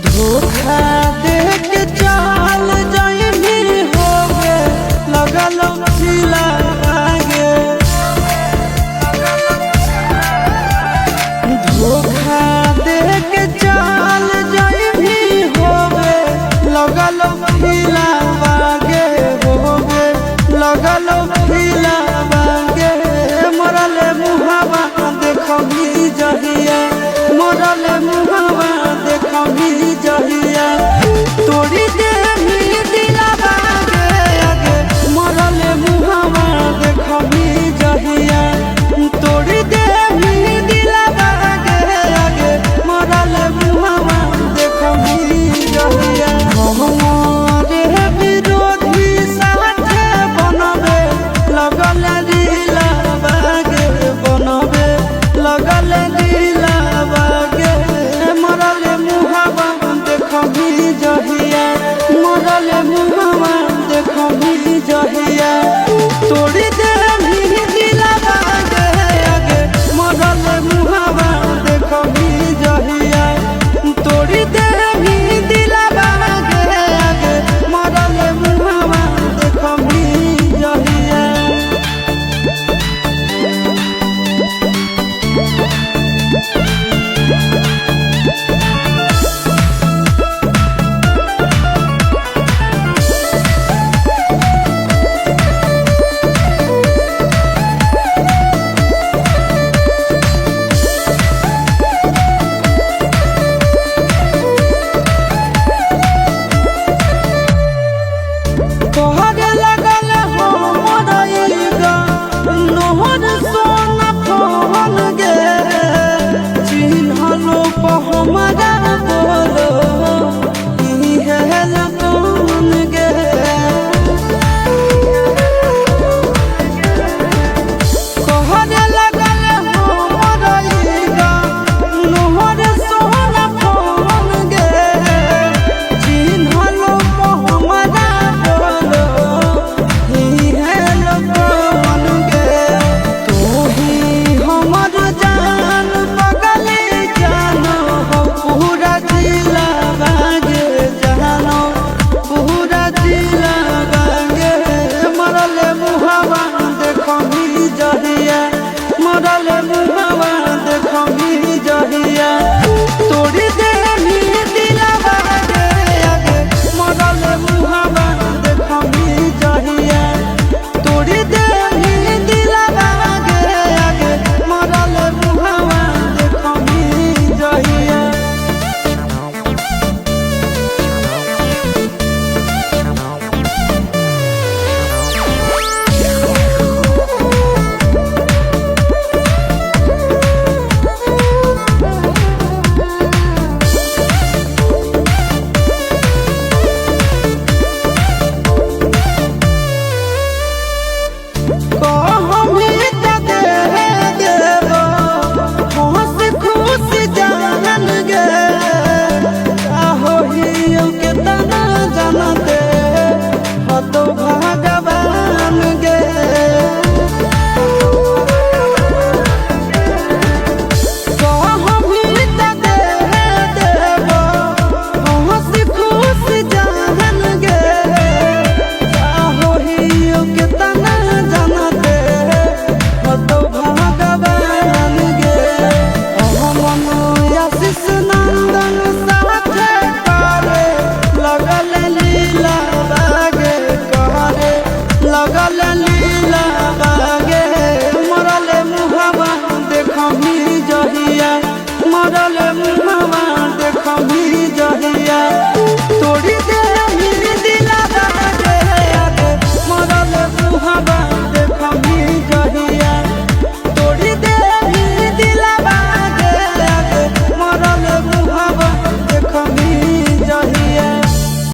धोखा दे के चाल जाइनी होगे लगल खिला आगे। धोखा दे के चाल जाइनी होगे लगल खिला आगे होगे लगल खिला आगे। मरल मुहावा देखबी जहिया मरल मुहावा देखबी जहिया तोड़ी देही दिलवा आगे आगे। मरल मुहावा देखबी जहिया तोड़ी देही दिलवा आगे आगे। मरल मुहावा देखबी जहिया हमारे विरोधी साथे बनबे लगल दिलवा आगे बनबे लगल दिलवा आगे। मरल मुहावा देखबी जहिया मरल मुहावा देखबी जहिया तोड़ी देही दिलवा आगे आगे। मरल मुहावा देखबी जहिया तोड़ी देही दिलवा आगे आगे। मरल मुहावा देखबी जहिया। तोहरे लगल हो मोरइगा नोहर सोना फोन गे चिन्हलो प हमरा